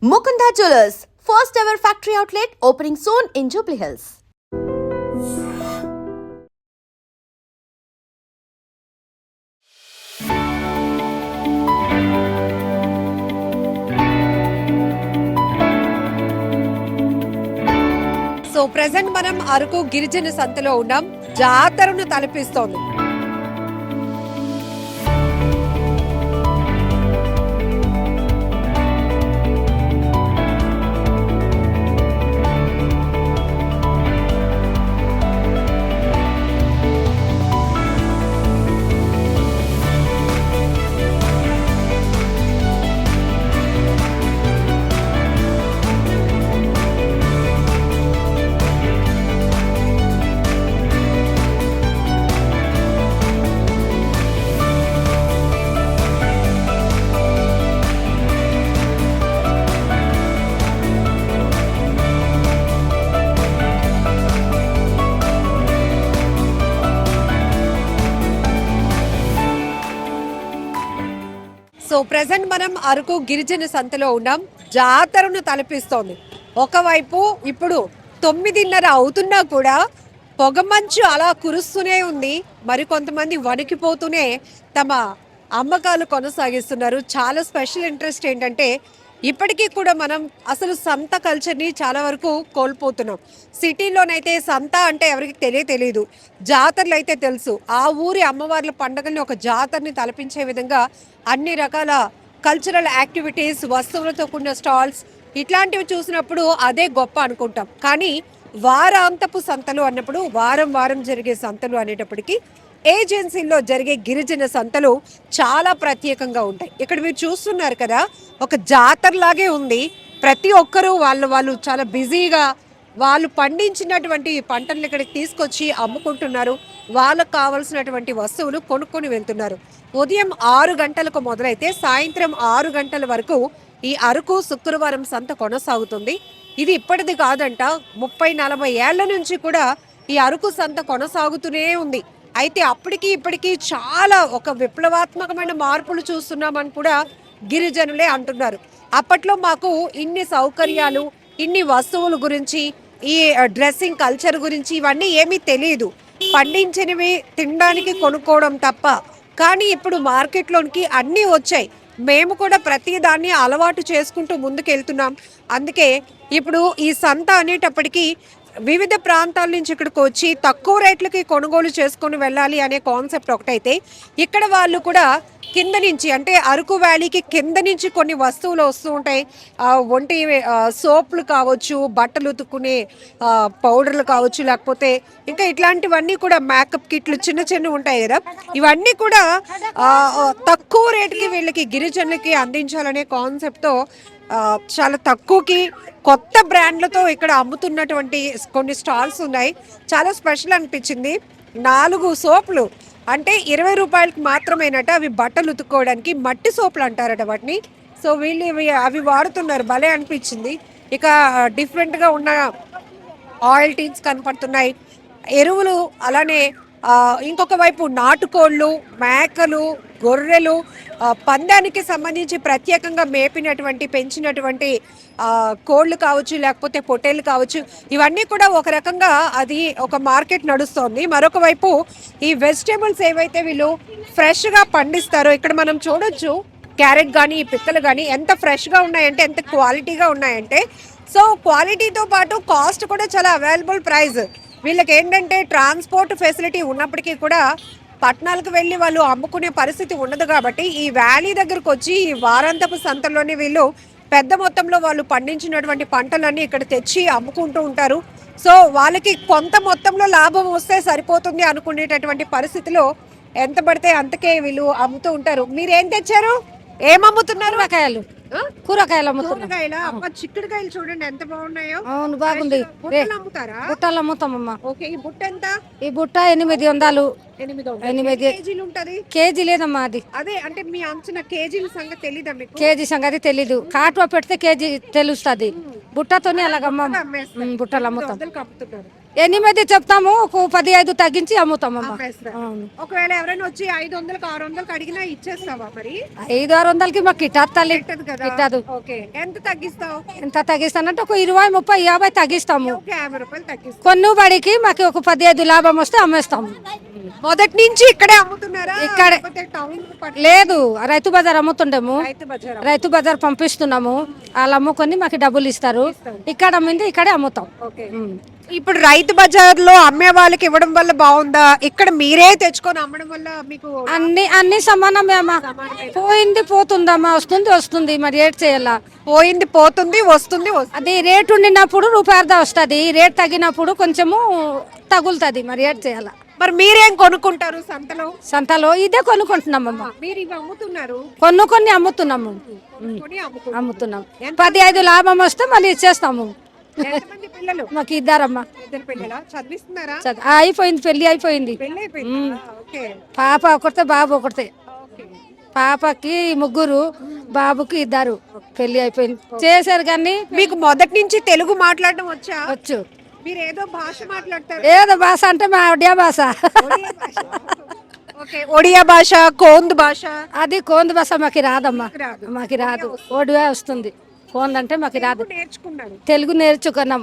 Mukunda Jewelers, first ever factory outlet opening soon in Jubilee Hills. So present మనం అరకు గిరిజన సంతలో ఉన్నాం. జాతరను తలపిస్తోంది. So present మనం అరకు గిరిజన సంతలో ఉన్నాం. జాతరను తలపిస్తోంది. ఒకవైపు ఇప్పుడు 9:30 అవుతున్నా కూడా పొగమంచు అలా కురుస్తూనే ఉంది. మరికొంతమంది వణికిపోతూనే తమ అమ్మకాలు కొనసాగిస్తున్నారు. చాలా స్పెషల్ ఇంట్రెస్ట్ ఏంటంటే ఇప్పటికీ కూడా మనం అసలు సంత కల్చర్ని చాలా వరకు కోల్పోతున్నాం. సిటీలోనైతే సంత అంటే ఎవరికి తెలియదు, జాతరలు అయితే తెలుసు. ఆ ఊరి అమ్మవార్ల పండుగల్ని ఒక జాతరని తలపించే విధంగా అన్ని రకాల కల్చరల్ యాక్టివిటీస్, వస్తువులతో కూడిన స్టాల్స్ ఇట్లాంటివి చూసినప్పుడు అదే గొప్ప అనుకుంటాం. కానీ వారాంతపు సంతలు అన్నప్పుడు వారం వారం జరిగే సంతలు అనేటప్పటికీ ఏజెన్సీల్లో జరిగే గిరిజన సంతలు చాలా ప్రత్యేకంగా ఉంటాయి. ఇక్కడ మీరు చూస్తున్నారు కదా, ఒక జాతరలాగే ఉంది. ప్రతి ఒక్కరూ వాళ్ళు చాలా బిజీగా వాళ్ళు పండించినటువంటి పంటలను ఇక్కడికి తీసుకొచ్చి అమ్ముకుంటున్నారు. వాళ్ళకు కావలసినటువంటి వస్తువులు కొనుక్కొని వెళ్తున్నారు. ఉదయం 6 గంటలకు మొదలైతే సాయంత్రం 6 గంటల వరకు ఈ అరకు శుక్రవారం సంత కొనసాగుతుంది. ఇది ఇప్పటిది కాదంట, 30-40 ఏళ్ల నుంచి కూడా ఈ అరకు సంత కొనసాగుతూనే ఉంది. అయితే అప్పటికి ఇప్పటికీ చాలా ఒక విప్లవాత్మకమైన మార్పులు చూస్తున్నామని కూడా గిరిజనులే అంటున్నారు. అప్పట్లో మాకు ఇన్ని సౌకర్యాలు, ఇన్ని వస్తువుల గురించి, ఈ డ్రెస్సింగ్ కల్చర్ గురించి ఇవన్నీ ఏమీ తెలియదు. పండించినవి తినడానికి కొనుక్కోవడం తప్ప. కానీ ఇప్పుడు మార్కెట్లోనికి అన్నీ వచ్చాయి. మేము కూడా ప్రతి దాన్ని అలవాటు చేసుకుంటూ ముందుకెళ్తున్నాం. అందుకే ఇప్పుడు ఈ సంత అనేటప్పటికీ వివిధ ప్రాంతాల నుంచి ఇక్కడికి వచ్చి తక్కువ రేట్లకి కొనుగోలు చేసుకొని వెళ్ళాలి అనే కాన్సెప్ట్ ఒకటైతే, ఇక్కడ వాళ్ళు కూడా కింద నుంచి అంటే అరకు వ్యాలీకి కింద నుంచి కొన్ని వస్తువులు వస్తూ ఉంటాయి. ఒంటి సోపులు కావచ్చు, బట్టలు ఉతుక్కునే పౌడర్లు కావచ్చు, లేకపోతే ఇంకా ఇట్లాంటివన్నీ కూడా మేకప్ కిట్లు చిన్న ఉంటాయి కదా, ఇవన్నీ కూడా తక్కువ రేటుకి వీళ్ళకి గిరిజనులకి అందించాలనే కాన్సెప్ట్తో చాలా తక్కువకి కొత్త బ్రాండ్లతో ఇక్కడ అమ్ముతున్నటువంటి కొన్ని స్టాల్స్ ఉన్నాయి. చాలా స్పెషల్ అనిపించింది. 4 సోపులు అంటే 20 రూపాయలకి మాత్రమేనట. అవి బట్టలు ఉతుక్కోవడానికి మట్టి సోపులు అంటారట వాటిని. సో వీళ్ళు అవి వాడుతున్నారు. భలే అనిపించింది. ఇక డిఫరెంట్గా ఉన్న ఆయిల్ టీన్స్ కనపడుతున్నాయి, ఎరువులు, అలానే ఇంకొక వైపు నాటుకోళ్ళు, మేకలు, గొర్రెలు, పందానికి సంబంధించి ప్రత్యేకంగా మేపినటువంటి పెంచినటువంటి కోళ్ళు కావచ్చు, లేకపోతే పొట్టేళ్ళు కావచ్చు, ఇవన్నీ కూడా ఒక రకంగా అది ఒక మార్కెట్ నడుస్తోంది. మరొక వైపు ఈ వెజిటేబుల్స్ ఏవైతే వీళ్ళు ఫ్రెష్గా పండిస్తారో ఇక్కడ మనం చూడొచ్చు. క్యారెట్ కానీ పిక్కలు కానీ ఎంత ఫ్రెష్గా ఉన్నాయంటే, ఎంత క్వాలిటీగా ఉన్నాయంటే, సో క్వాలిటీతో పాటు కాస్ట్ కూడా చాలా అవైలబుల్ ప్రైస్. వీళ్ళకి ఏంటంటే ట్రాన్స్పోర్ట్ ఫెసిలిటీ ఉన్నప్పటికీ కూడా పట్టణాలకు వెళ్ళి వాళ్ళు అమ్ముకునే పరిస్థితి ఉండదు. కాబట్టి ఈ వ్యాలీ దగ్గరకు వచ్చి ఈ వారాంతపు సంతల్లోనే వీళ్ళు పెద్ద మొత్తంలో వాళ్ళు పండించినటువంటి పంటలన్నీ ఇక్కడ తెచ్చి అమ్ముకుంటూ ఉంటారు. సో వాళ్ళకి కొంత మొత్తంలో లాభం వస్తే సరిపోతుంది అనుకునేటటువంటి పరిస్థితిలో ఎంత పడితే అంతకే వీళ్ళు అమ్ముతూ ఉంటారు. మీరేం తెచ్చారు? ఏం అమ్ముతున్నారు? కూరగాయలు కూరగాయల చిక్కుడుకాయలు చూడండి ఎంత బాగున్నాయో. అవును, బాగుంది. అమ్ముతారా? బుట్టలు అమ్ముతామమ్మా. ఓకే, ఈ బుట్ట ఎంత? ఈ బుట్ట 800. 8 కేజీలు ఉంటది. కేజీ లేదమ్మా అది. అదే అంటే మీ అంచనా కేజీల సంగతి తెలీదా మీకు? కేజీ సంగతి తెలీదు. కాటువ పెడితే కేజీ తెలుస్తుంది. బుట్టతోనే అలాగమ్మా బుట్టలు అమ్ముతాం. ఎనిమిది చెప్తాము, ఒక 15 తగ్గించి అమ్ముతామమ్మా. అమ్మేస్తారు. అవును. ఒకవేళ ఎవరైనా వచ్చి 500కి 600కి అడిగినా ఇచ్చేస్తావా మరి? 500-600కి మాకు కిట్టదు తల్లి, పెట్టదు కదా. కిట్టదు. ఓకే, ఎంత తగ్గిస్తావు? ఎంత తగ్గిస్తానంటే ఒక 20, 30, 50 తగ్గిస్తాము. ఓకే, 50 రూపాయలు తగ్గిస్తావు. కొన్నుబడికి మాకు ఒక 15 లాభం వస్తే అమ్మేస్తాము. మొదటి నుంచి ఇక్కడే అమ్ముతున్నారా? ఇక్కడే. లేకపోతే టౌన్ లేదు, రైతు బజార్ అమ్ముతుండేము. రైతు బజార్. రైతు బజార్ పంపిస్తున్నాము, వాళ్ళు అమ్ముకొని మాకు డబ్బులు ఇస్తారు. ఇక్కడ అమ్మింది ఇక్కడే అమ్ముతాం. ఓకే. ఇప్పుడు రైతు బజార్ లో అమ్మే వాళ్ళకి ఇవ్వడం వల్ల బాగుందా, ఇక్కడ మీరే తెచ్చుకొని అమ్మడం వల్ల మీకు? అన్ని సమానమే అమ్మా. పోయింది పోతుందమ్మా, వస్తుంది వస్తుంది, మరి ఏడ్ చేయాలా? పోయింది పోతుంది, వస్తుంది వస్తుంది. అది రేట్ ఉండినప్పుడు రూపాయి వస్తుంది, రేట్ తగ్గినప్పుడు కొంచెము తగులుతుంది, మరి ఏడ్ చేయాలా? మరి మీరేం కొనుక్కుంటారు సంతలో? సంతలో ఇదే కొనుక్కుంటున్నామమ్మా. మీరు ఇవి అమ్ముతున్నారు, కొన్ని అమ్ముతున్నాము. కొని అమ్ముకుంటున్నారు. అమ్ముతున్నాం. 15 లాభం వస్తే మళ్ళీ ఇచ్చేస్తాము. ఎంతమంది పిల్లలు? మాకు ఇద్దరమ్మా. ఇద్దరు పిల్లలా? చదివిస్తున్నారా? అయిపోయింది, పెళ్లి అయిపోయింది. పెళ్లి అయిపోయిందా? ఓకే. పాప ఒకటే, బాబు ఒకటే. ఓకే. పాపకి 3, బాబుకి 2. పెళ్లి అయిపోయింది, చేశారు కానీ మీకు మొదటి నుంచి తెలుగు మాట్లాడడం వచ్చా? వచ్చు. మీరు ఏదో భాష మాట్లాడతారు. ఏదో భాష అంటే మా ఒడియా భాష. ఒడియా భాష. ఓకే, ఒడియా భాష, కోంద్ భాష. అది కోంద భాష మాకు రాదమ్మా. రాదు. మాకు రాదు, ఒడియా వస్తుంది. కోంద అంటే మాకు రాదు. నేర్చుకున్నాడు. తెలుగు నేర్చుకున్నాం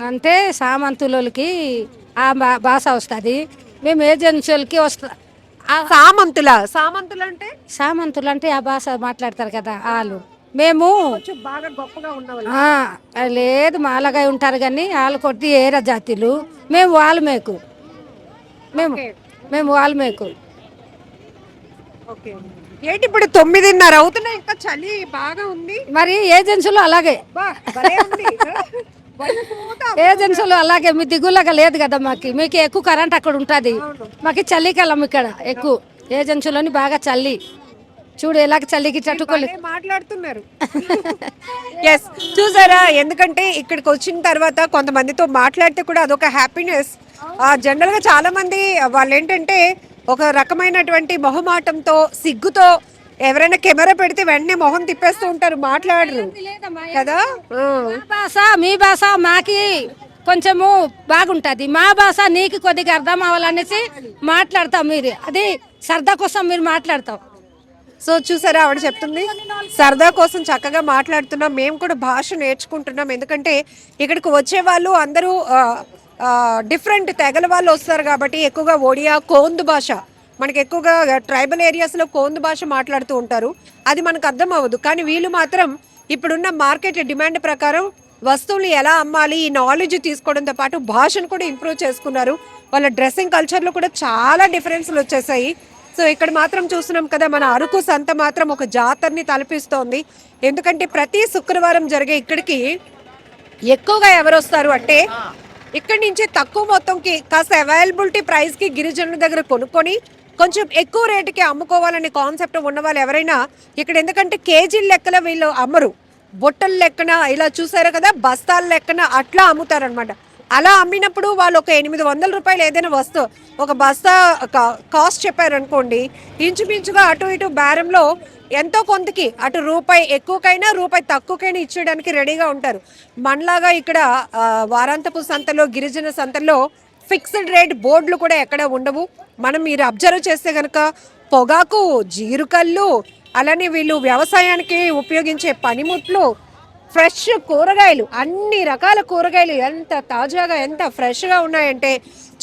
అంటే సామంతులకి ఆ భాష వస్తుంది, మేము ఏజెన్సీలకి వస్తా. సామంతులు అంటే సామంతులు అంటే ఆ భాష మాట్లాడతారు కదా వాళ్ళు. మేము కొంచెం బాగా గొప్పగా ఉన్నవాళ్ళు. లేదు, మాలగా ఉంటారు కానీ వాళ్ళు కొద్ది ఏర జాతిలు. మేము వాల్మీకు, మేము వాల్మీకు. ఓకే. ఏంటి ఇప్పుడు 9:30 అవుతున్నా, ఇంకా చలి బాగా ఉంది. మరి ఏజెన్సీలు అలాగే, భలే ఉంది. భలే పోతా. ఏజెన్సీలు అలాగే. మీ దిగులాగా లేదు కదా మాకు. మీకు ఎక్కువ కరెంట్ అక్కడ ఉంటుంది, మాకు చలికాలం ఇక్కడ ఎక్కువ. ఏజెన్సీలోని బాగా చల్లి, చూడు ఎలాగ చలికి తట్టుకోలేదు. భలే మాట్లాడుతున్నారు. ఎస్, చూసారా? ఎందుకంటే ఇక్కడికి వచ్చిన తర్వాత కొంతమందితో మాట్లాడితే కూడా అదొక హ్యాపీనెస్. జనరల్ గా చాలా మంది వాళ్ళు ఏంటంటే ఒక రకమైనటువంటి మొహమాటంతో, సిగ్గుతో ఎవరైనా కెమెరా పెడితే వెంటనే మొహం తిప్పేస్తూ ఉంటారు, మాట్లాడరు కదా. భాష మీ భాష మాకి కొంచెము బాగుంటది, మా భాష నీకు కొద్దిగా అర్థం అవ్వాలనేసి మాట్లాడతాం. మీరు అది సరదా కోసం మీరు మాట్లాడతాం. సో చూసారా, ఆవిడ చెప్తుంది సరదా కోసం చక్కగా మాట్లాడుతున్నాం, మేము కూడా భాష నేర్చుకుంటున్నాం. ఎందుకంటే ఇక్కడికి వచ్చే వాళ్ళు అందరూ డిఫరెంట్ తెగల వాళ్ళు వస్తారు కాబట్టి ఎక్కువగా ఒడియా, కోందు భాష, మనకి ఎక్కువగా ట్రైబల్ ఏరియాస్లో కోందు భాష మాట్లాడుతూ ఉంటారు. అది మనకు అర్థం అవ్వదు, కానీ వీళ్ళు మాత్రం ఇప్పుడున్న మార్కెట్ డిమాండ్ ప్రకారం వస్తువులు ఎలా అమ్మాలి ఈ నాలెడ్జ్ తీసుకోవడంతో పాటు భాషను కూడా ఇంప్రూవ్ చేసుకున్నారు. వాళ్ళ డ్రెస్సింగ్ కల్చర్లో కూడా చాలా డిఫరెన్స్లు వచ్చేసాయి. సో ఇక్కడ మాత్రం చూస్తున్నాం కదా, మన అరకు సంత మాత్రం ఒక జాతరని తలపిస్తోంది. ఎందుకంటే ప్రతి శుక్రవారం జరిగే ఇక్కడికి ఎక్కువగా ఎవరు వస్తారు అంటే, ఇక్కడి నుంచి తక్కువ మొత్తంకి కాస్త అవైలబిలిటీ ప్రైస్కి గిరిజనుల దగ్గర కొనుక్కొని కొంచెం ఎక్కువ రేటుకి అమ్ముకోవాలనే కాన్సెప్ట్ ఉన్న వాళ్ళు ఎవరైనా ఇక్కడ, ఎందుకంటే కేజీల లెక్కన వీళ్ళు అమ్మరు, బొట్టల లెక్కన ఇలా చూసారు కదా, బస్తాల లెక్కన అట్లా అమ్ముతారనమాట. అలా అమ్మినప్పుడు వాళ్ళు ఒక 800 రూపాయలు ఏదైనా వస్తువు ఒక బస్తా కాస్ట్ చెప్పారనుకోండి, ఇంచుమించుగా అటు ఇటు బేరంలో ఎంతో కొంతకి అటు రూపాయి ఎక్కువకైనా రూపాయి తక్కువకైనా ఇచ్చేయడానికి రెడీగా ఉంటారు. మనలాగా ఇక్కడ వారాంతపు సంతలో, గిరిజన సంతలో ఫిక్స్డ్ రేట్ బోర్డులు కూడా ఎక్కడ ఉండవు. మనం మీరు అబ్జర్వ్ చేస్తే కనుక పొగాకు, జీరుకల్లు, అలానే వీళ్ళు వ్యవసాయానికి ఉపయోగించే పనిముట్లు, ఫ్రెష్ కూరగాయలు, అన్ని రకాల కూరగాయలు ఎంత తాజాగా ఎంత ఫ్రెష్గా ఉన్నాయంటే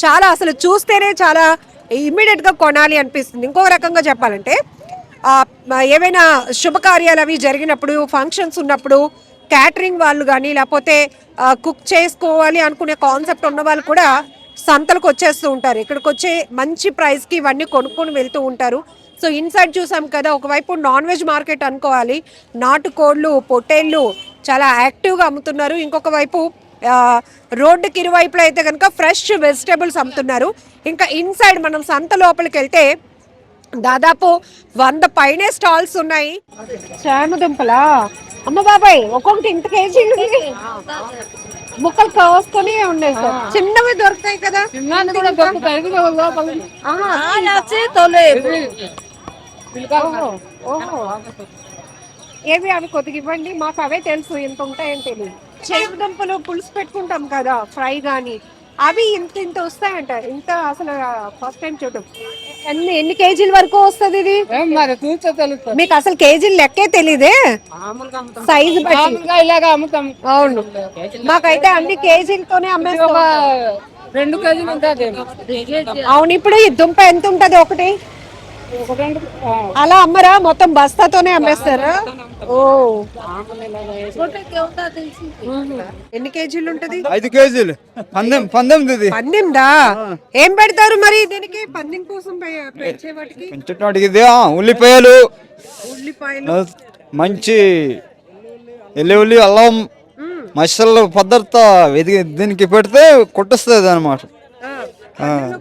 చాలా, అసలు చూస్తేనే చాలా ఇమ్మీడియట్గా కొనాలి అనిపిస్తుంది. ఇంకో రకంగా చెప్పాలంటే ఏవైనా శుభకార్యాలు అవి జరిగినప్పుడు, ఫంక్షన్స్ ఉన్నప్పుడు క్యాటరింగ్ వాళ్ళు కానీ లేకపోతే కుక్ చేసుకోవాలి అనుకునే కాన్సెప్ట్ ఉన్న వాళ్ళు కూడా సంతలకు వచ్చేస్తూ ఉంటారు. ఇక్కడికి వచ్చే మంచి ప్రైస్కి ఇవన్నీ కొనుక్కొని వెళ్తూ ఉంటారు. సో ఇన్సైడ్ చూసాం కదా, ఒకవైపు నాన్ వెజ్ మార్కెట్ అనుకోవాలి, నాటుకోళ్ళు, పొట్టేళ్ళు చాలా యాక్టివ్గా అమ్ముతున్నారు. ఇంకొక వైపు రోడ్డుకి ఇరువైపులో అయితే కనుక ఫ్రెష్ వెజిటేబుల్స్ అమ్ముతున్నారు. ఇంకా ఇన్సైడ్ మనం సంత లోపలికి వెళ్తే దాదాపు 100 పైనే స్టాల్స్ ఉన్నాయి. చామదుంపలా అమ్మ బాబాయ్, ఒక్కొక్కటి ఇంత కేజీ ముక్కలు కావస్తూనే ఉన్నాయి సార్. చిన్నవి దొరుకుతాయి కదా, ఏవి అవి కొద్దిగా ఇవ్వండి, మాకు అవే తెలుసు, ఇంత ఉంటాయని తెలియదు. చేమదుంపలు పులుసు పెట్టుకుంటాం కదా, ఫ్రై కానీ అవి ఇంత ఇంత వస్తాయంట. ఇంత అసలు ఫస్ట్ టైం చూడటం. ఎన్ని కేజీల వరకు వస్తుంది ఇది? మరి చూస్తే తెలుస్తుంది. మీకు అసలు కేజీలు లెక్కే తెలీదే, సైజు బట్టి. మామూలుగా ఇలాగ అమ్ముతాం. అవును, మాకైతే అన్ని కేజీలతోనే అమ్మేస్తాం. 2 కేజీలు ఉంటుంది. అవును, ఇప్పుడు ఈ దుంప ఎంత ఉంటది ఒకటి? అలా అమ్మరా, మొత్తం బస్తాతోనే అమ్మేస్తారా? ఓ, ఎన్ని కేజీలు ఉంటది? 5 కేజీలు. పందెంది. పందిందా? ఏం పెడతారు మరి దీనికి? పందెం కోసం పెంచే వాటికి పెంచడానికి ఇది ఉల్లిపాయలు, ఉల్లిపాయలు, మంచి ఎల్లి అల్లం మసాలా పదార్థ దీనికి పెడితే కొట్టేస్తుంది అనమాట.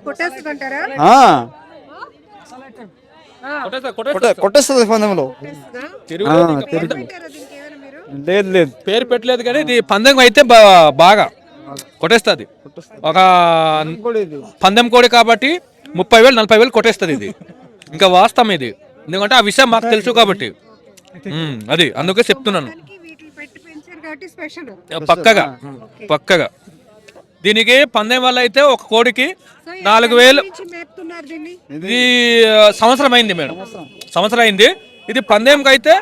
కొట్టేస్తుంటారా? కొట్టేస్తుంది పందెంలో. లేదు లేదు, పేరు పెట్టలేదు కానీ ఇది పందెం అయితే బాగా కొట్టేస్తుంది. ఒక పందెం కోడి కాబట్టి 30,000 40,000 కొట్టేస్తుంది ఇది. ఇంకా వాస్తవం ఇది, ఎందుకంటే ఆ విషయం మాకు తెలుసు కాబట్టి. అది అందుకే చెప్తున్నాను. పక్కగా దీనికి పందెం వల్ల అయితే ఒక కోడికి 4,000. ఇది సంవత్సరం అయింది మేడం, సంవత్సరం అయింది. ఇది పందెంకి అయితే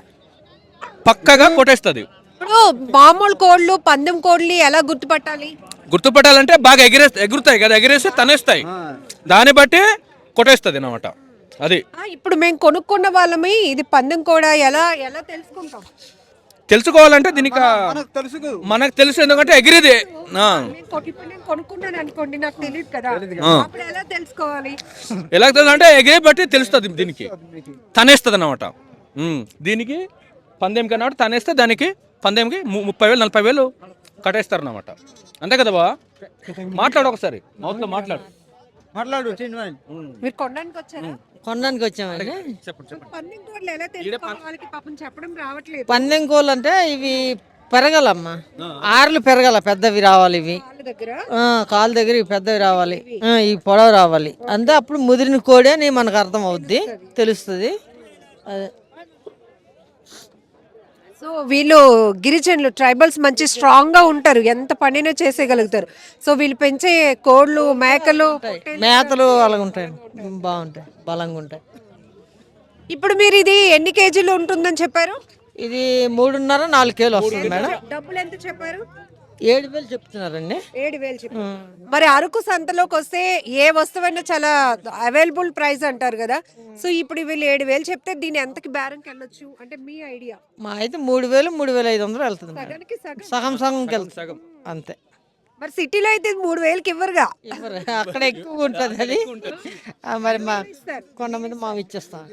పక్కగా కొట్టేస్తుంది. ఇప్పుడు మామూలు కోళ్ళు, పందెం కోళ్ళు ఎలా గుర్తుపట్టాలంటే బాగా ఎగురుతాయి కదా, ఎగిరేసి తనేస్తాయి, దాన్ని బట్టి కొట్టేస్తుంది అన్నమాట. అది ఇప్పుడు మేము కొనుక్కున్న వాళ్ళమి ఇది పందెం కూడా ఎలా ఎలా తెలుసుకోవాలంటే దీనికి మనకు తెలుసు, ఎందుకంటే ఎగిరిది. కొనుక్కున్నాను అనుకోండి, నాకు తెలియదు కదా, అప్పుడు ఎలా తెలుసుకోవాలి? ఎలా తెలుసు అంటే ఎగిరి బట్టి తెలుస్తుంది. దీనికి తనేస్తుంది అన్నమాట. దీనికి పందెం కన్నా తనేస్తే దానికి పందెంకి 30,000 40,000 కట్టేస్తారు అన్నమాట. అంతే కదా బా? మాట్లాడు ఒకసారి, మౌత్లో మాట్లాడు. మీరు కొనడానికి వచ్చారా? కొనడానికి వచ్చామండి. పందెం కోళ్ళు ఎలా తెలుసుకోవాలి? పాపం చెప్పడం రావట్లేదు. పందెం కోళ్ళు అంటే ఇవి పెరగాలమ్మా, ఆర్లు పెరగాల, పెద్దవి రావాలి ఇవి. కాలు దగ్గర ఇవి పెద్దవి రావాలి, ఈ పొడవు రావాలి. అంతే అప్పుడు ముదిరిన కోడి అని మనకు అర్థం అవుద్ది, తెలుస్తుంది. అదే. సో వీళ్ళు గిరిజనులు, ట్రైబల్స్ మంచి స్ట్రాంగ్ గా ఉంటారు, ఎంత పనినా చేసేయగలుగుతారు. సో వీళ్ళు పెంచే కోళ్ళు, మేకలు, మేతలు అలాగ ఉంటాయి, బాగుంటాయి, బలంగా ఉంటాయి. ఇప్పుడు మీరు ఇది ఎన్ని కేజీలు ఉంటుందని చెప్పారు? ఇది 3.5 4 కేలు వస్తుంది మేడం. డబ్బులు ఎంత చెప్పారు? 7,000 చెప్తున్నారండి. 7,000 చెప్పారు. మరి అరకు సంతలోకి వస్తే ఏ వస్తువైనా చాలా అవైలబుల్ ప్రైస్ అంటారు కదా, సో ఇప్పుడు వీళ్ళు 7,000 చెప్తే దీని ఎంతకి బేరంకి వెళ్ళొచ్చు అంటే మీ ఐడియా? మా అయితే 3,000 3,500 వెళ్తుంది మేడం. సగానికి సగం. సగంకి వెళ్తుంది అంతే. మరి సిటీలో అయితే 3,000కి ఇవ్వరుగా? అక్కడ ఎక్కువ ఉంటుంది అది. మరి మా కొండ మీద మా ఇచ్చేస్తాం.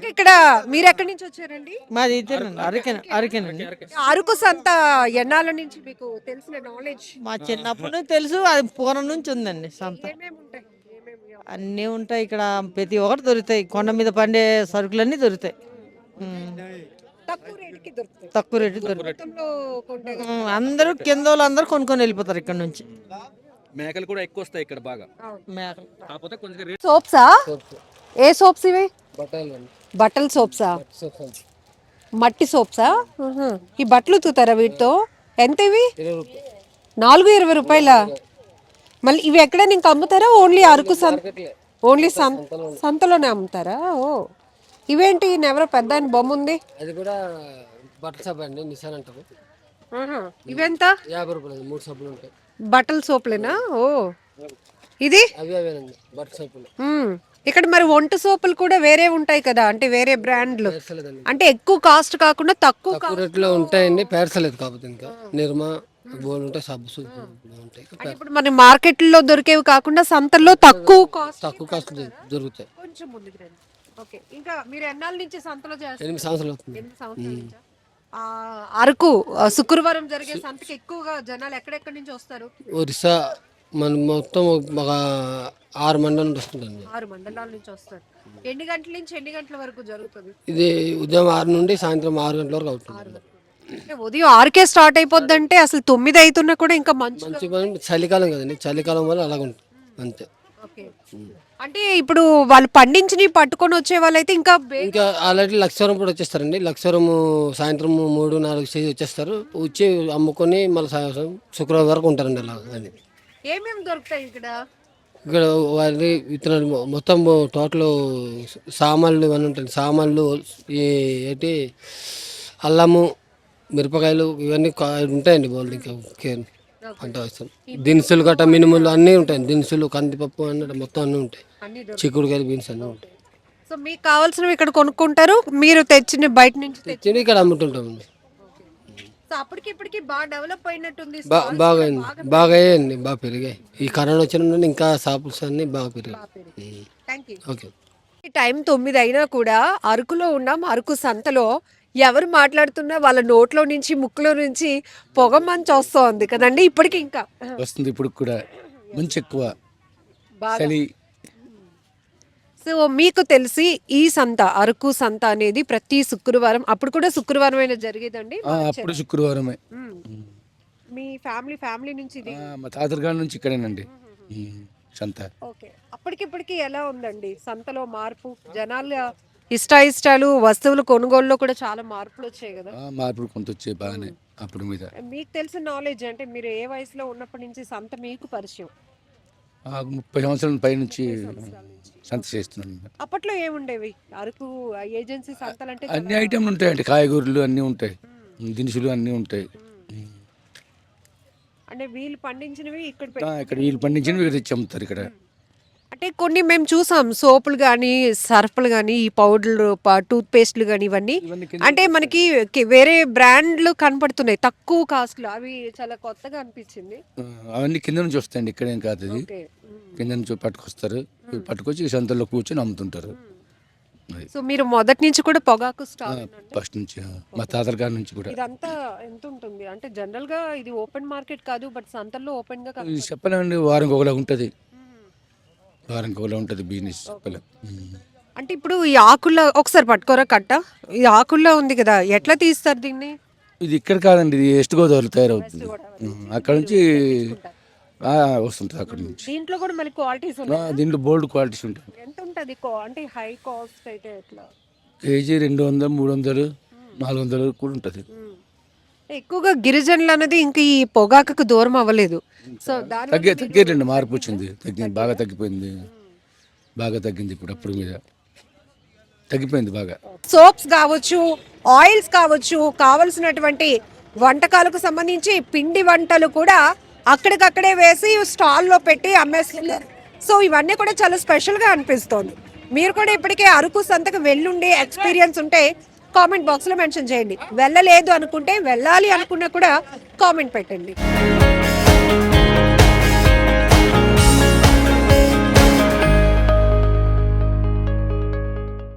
ఇక్కడ మీరు ఎక్కడి నుంచి వచ్చారండి? మాది ఇదేనండి, అరకేనండి. అరకు సంత ఎన్నాళ్ళ నుంచి మీకు తెలిసిన నాలెడ్జ్? మా చిన్నప్పుడు తెలుసు, అది పూర్వం నుంచి ఉందండి సంత. అన్నీ ఉంటాయి ఇక్కడ, ప్రతి ఒక్కటి దొరుకుతాయి. కొండ మీద పండే సరుకులన్నీ దొరుకుతాయి, తక్కువ రేటు దొరుకుతాయి. అందరూ కింద వాళ్ళు అందరూ కొనుక్కొని వెళ్ళిపోతారు ఇక్కడ నుంచి. మేకలు కూడా ఎక్కువ వస్తాయి ఇక్కడ బాగా. మేకలు కాకపోతే కొంచెం సోప్సా? ఏ సోప్స్ ఇవి? బట్టల సోప్సా? మట్టి సోప్సా? ఈ బట్టలు ఉతుకుతారా వీటితో? ఎంత ఇవి? 420 రూపాయల? మళ్ళీ ఇవి ఎక్కడైనా ఇంకా అమ్ముతారా? ఓన్లీ అరకు ఓన్లీ సంతలోనే అమ్ముతారా? ఓ, ఇవేంటి ఎవరో పెద్ద ఆయన బొమ్మ ఉంది? అది కూడా బట్టల సబ్బు అండి, నిశాన్ అంటారు. ఇవెంత? 50 రూపాయలు 3 సబ్బులు ఉంటాయి. బట్టల సోపులేనా? ఓ, ఇది అవేనండి బట్టల సబ్బులు. ఇక్కడ మరి వంట సోపులు కూడా వేరే ఉంటాయి కదా, అంటే వేరే బ్రాండ్లు, అంటే ఎక్కువ కాస్ట్ కాకుండా తక్కువ రేట్లో ఉంటాయండి. పేర్చలేదు కాకపోతే ఇంకా నిర్మా బోల్ ఉంటాయి, సబ్బు ఉంటాయి. ఇప్పుడు మన మార్కెట్ లో దొరికేవి కాకుండా సంతల్లో తక్కువ కాస్ట్ దొరుకుతాయి. కొంచెం ముందుకు రండి. ఓకే, ఇంకా మీరు ఎన్నాళ్ళ నుంచి సంతలో చేస్తారు? 8 సంవత్సరాలు అవుతుంది. 8 సంవత్సరాల నుంచా? అరకు శుక్రవారం జరిగే సంతకి ఎక్కువగా జనాలు ఎక్కడెక్కడి నుంచి వస్తారు? ఒరిస్సా మన మొత్తం ఒక 6 మండలం నుండి వస్తుందండి. 6 మండలాల నుంచి వస్తారు. ఎన్ని గంటల నుంచి ఎన్ని గంటల వరకు జరుగుతుంది? ఇది ఉదయం 6 నుండి సాయంత్రం 6 గంటల వరకు అవుతుంది. ఉదయం 6కే స్టార్ట్ అయిపోద్ది అంటే అసలు 9 అవుతున్నా కూడా ఇంకా మంచి చలికాలం కదండి, చలికాలం వల్ల అలాగ ఉంటుంది అంతే. అంటే ఇప్పుడు వాళ్ళు పండించి పట్టుకొని వచ్చే వాళ్ళైతే ఇంకా ఆల్రెడీ లక్షవరం కూడా వచ్చేస్తారండి. లక్షవరం సాయంత్రం 3 4 స్టేజ్ వచ్చేస్తారు, వచ్చి అమ్ముకొని మళ్ళీ శుక్రవారం వరకు ఉంటారండి అలా. అది ఏమేమి దొరుకుతాయి ఇక్కడ? ఇక్కడ వారి విత్తనాలు మొత్తం టోటల్ సామాన్లు ఇవన్నీ ఉంటాయి. సామాన్లు ఈ ఏంటి అల్లము, మిరపకాయలు ఇవన్నీ ఉంటాయండి. వాళ్ళు ఇంకా పంట వేస్తాం. దినుసులు గట్ట మినుములు అన్నీ ఉంటాయి. దినుసులు, కందిపప్పు అన్నట్టు మొత్తం అన్నీ ఉంటాయి. చిక్కుడుకాయలు, బీన్స్ అన్నీ ఉంటాయి. సో మీకు కావాల్సినవి ఇక్కడ కొనుక్కుంటారు, మీరు తెచ్చిన బయట నుంచి తెచ్చి ఇక్కడ అమ్ముతుంటామండి. సో అప్పటికి ఇప్పటికి బాగా డెవలప్ అయినట్టుంది. బాగా అయింది, బాగా అయ్యాయండి, బాగా పెరిగాయి. ఈ కరోనా వచ్చిన నుండి ఇంకా షాపుల్స్ అన్నీ బాగా పెరిగాయి. Thank you. ఓకే. ఈ టైం 9 అయినా కూడా అరకులో ఉన్నాం. అరకు సంతలో ఎవరు మాట్లాడుతున్నా వాళ్ళ నోట్లో నుంచి ముక్కులో నుంచి పొగ మంచి వస్తోంది కదండి. ఇప్పటికి ఇంకా వస్తుంది, ఇప్పుడు కూడా మంచి ఎక్కువ బాగా. చలి. సో మీకు తెలిసి ఈ సంత, అరకు సంత అనేది ప్రతి శుక్రవారం, అప్పుడు కూడా శుక్రవారం అయినా జరిగేదండి. అప్పుడు శుక్రవారమే. మీ ఫ్యామిలీ నుంచి ఇది? మా తాతగారి నుంచి ఇక్కడేనండి సంత. ఓకే. అప్పటికిప్పటికి ఎలా ఉందండి సంతలో మార్పు? జనాల ఇష్టాలు, వస్తువులు కొనుగోలులో కూడా చాలా మార్పులు వచ్చాయి కదా. మార్పులు కొంత వచ్చాయి బాగానే అప్పుడు మీద. మీకు తెలిసిన నాలెడ్జ్ అంటే మీరు ఏ వయసులో ఉన్నప్పటి నుంచి సంత మీకు పరిచయం? 30 సంవత్సరాల పై నుంచి సంత చేస్తున్నాను. అప్పట్లో ఏముండేవి అరకు ఏజెన్సీ సంతలు అంటే? అన్ని ఐటెంలు ఉంటాయండి, కాయగూరలు అన్నీ ఉంటాయి, దినుసులు అన్నీ ఉంటాయి. అంటే వీళ్ళు పండించినవి ఇక్కడ ఇక్కడ వీళ్ళు పండించినవి ఇక్కడ తెచ్చి అమ్ముతారు ఇక్కడ. అంటే కొన్ని మేము చూసాం, సోపులు కానీ, సర్ఫ్లు కానీ, ఈ పౌడర్లు, టూత్ పేస్ట్లు కానీ, ఇవన్నీ అంటే మనకి వేరే బ్రాండ్లు కనపడుతున్నాయి తక్కువ కాస్ట్లో. అవి చాలా కొత్తగా అనిపించింది. అవన్నీ కింద నుంచి వస్తాయండి, ఇక్కడేం కాదు. అది కింద నుంచి పట్టుకొస్తారు, పట్టుకొచ్చి సంతల్లో కూర్చొని అమ్ముతుంటారు. సో మీరు మొదటి నుంచి కూడా పొగాకు స్టాల్? ఫస్ట్ నుంచి మా తాతల గారి నుంచి కూడా. ఇదంతా ఎంత ఉంటుంది అంటే? జనరల్ గా ఇది ఓపెన్ మార్కెట్ కాదు, బట్ సంతల్లో ఓపెన్ గా ఇది చెప్పలేమండి, వారం ఒకలా ఉంటుంది, వారానికి ఒకలా ఉంటుంది బిజినెస్. చెప్పలేం. అంటే ఇప్పుడు ఈ ఆకుల్లో ఒకసారి పట్టుకోరా కట్ట, ఈ ఆకుల్లో ఉంది కదా, ఎట్లా తీస్తారు దీన్ని? ఇది ఇక్కడ కాదండి, ఇది వెస్ట్ గోదావరిలో తయారవుతుంది. అక్కడ నుంచి వస్తుంటుంది, అక్కడ నుంచి. దీంట్లో కూడా మళ్ళీ క్వాలిటీస్ ఉన్నాయి. దీంట్లో బోల్డ్ క్వాలిటీస్ ఉంటాయి. ఎంత ఉంటుంది అంటే హై కాస్ట్ అయితే ఎట్లా? కేజీ 200, 300, 400 కూడా ఉంటుంది. ఎక్కువగా గిరిజనులు అనేది ఇంక ఈ పొగాకు దూరం అవ్వలేదు. సో తగ్గేటండి, మార్పు వచ్చింది, తగ్గింది, బాగా తగ్గిపోయింది, బాగా తగ్గింది. ఇప్పుడు అప్పుడు మీద తగ్గిపోయింది బాగా. సోప్స్ కావచ్చు, ఆయిల్స్ కావచ్చు, కావలసినటువంటి వంటకాలకు సంబంధించి పిండి వంటలు కూడా అక్కడికక్కడే వేసి స్టాల్లో పెట్టి అమ్మేస్తున్నారు. సో ఇవన్నీ కూడా చాలా స్పెషల్గా అనిపిస్తోంది. మీరు కూడా ఇప్పటికే అరకు సంతకు వెళ్ళుండి ఎక్స్పీరియన్స్ ఉంటే కామెంట్ బాక్స్లో మెన్షన్ చేయండి. వెళ్ళలేదు అనుకుంటే, వెళ్ళాలి అనుకున్నా కూడా కామెంట్ పెట్టండి.